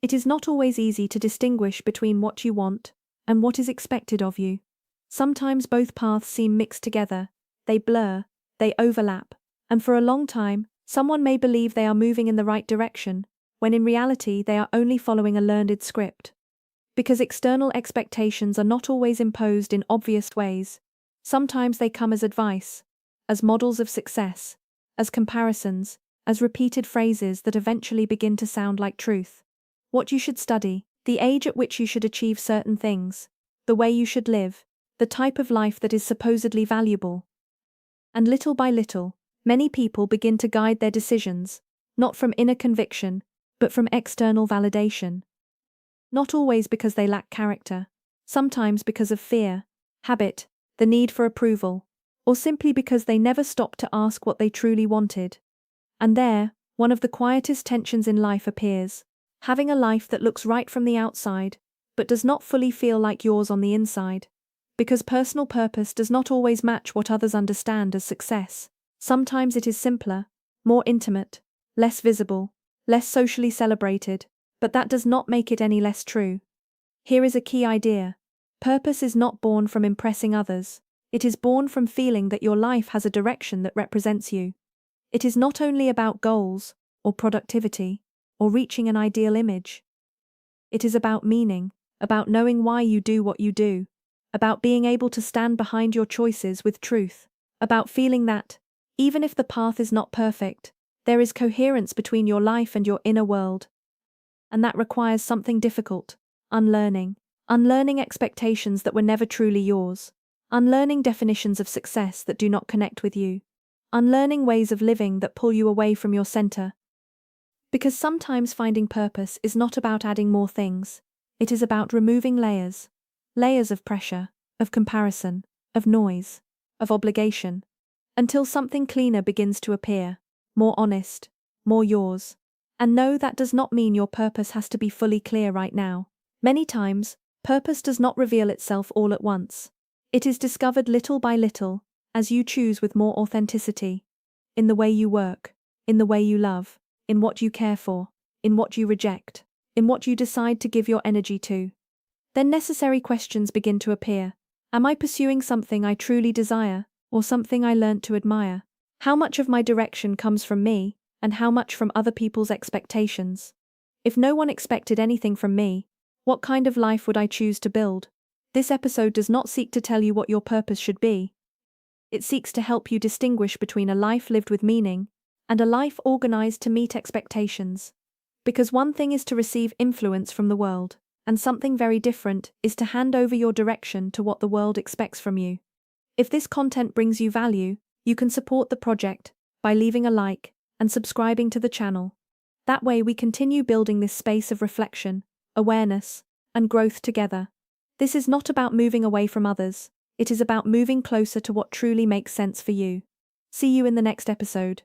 It is not always easy to distinguish between what you want and what is expected of you. Sometimes both paths seem mixed together, they blur, they overlap, and for a long time, someone may believe they are moving in the right direction, when in reality they are only following a learned script. Because external expectations are not always imposed in obvious ways, sometimes they come as advice, as models of success, as comparisons, as repeated phrases that eventually begin to sound like truth. What you should study, the age at which you should achieve certain things, the way you should live, the type of life that is supposedly valuable. And little by little, many people begin to guide their decisions, not from inner conviction, but from external validation. Not always because they lack character, sometimes because of fear, habit, the need for approval, or simply because they never stopped to ask what they truly wanted. And there, one of the quietest tensions in life appears. Having a life that looks right from the outside, but does not fully feel like yours on the inside. Because personal purpose does not always match what others understand as success. Sometimes it is simpler, more intimate, less visible, less socially celebrated, but that does not make it any less true. Here is a key idea. Purpose is not born from impressing others. It is born from feeling that your life has a direction that represents you. It is not only about goals, or productivity, or reaching an ideal image. It is about meaning, about knowing why you do what you do, about being able to stand behind your choices with truth, about feeling that, even if the path is not perfect, there is coherence between your life and your inner world. And that requires something difficult, unlearning. Unlearning expectations that were never truly yours. Unlearning definitions of success that do not connect with you. Unlearning ways of living that pull you away from your center. Because sometimes finding purpose is not about adding more things, it is about removing layers. Layers of pressure, of comparison, of noise, of obligation, until something cleaner begins to appear, more honest, more yours. And no, that does not mean your purpose has to be fully clear right now. Many times, purpose does not reveal itself all at once. It is discovered little by little, as you choose with more authenticity. In the way you work, in the way you love, in what you care for, in what you reject, in what you decide to give your energy to. Then necessary questions begin to appear. Am I pursuing something I truly desire, or something I learnt to admire? How much of my direction comes from me, and how much from other people's expectations? If no one expected anything from me, what kind of life would I choose to build? This episode does not seek to tell you what your purpose should be. It seeks to help you distinguish between a life lived with meaning and a life organized to meet expectations. Because one thing is to receive influence from the world, and something very different is to hand over your direction to what the world expects from you. If this content brings you value, you can support the project by leaving a like and subscribing to the channel. That way we continue building this space of reflection, awareness, and growth together. This is not about moving away from others, it is about moving closer to what truly makes sense for you. See you in the next episode.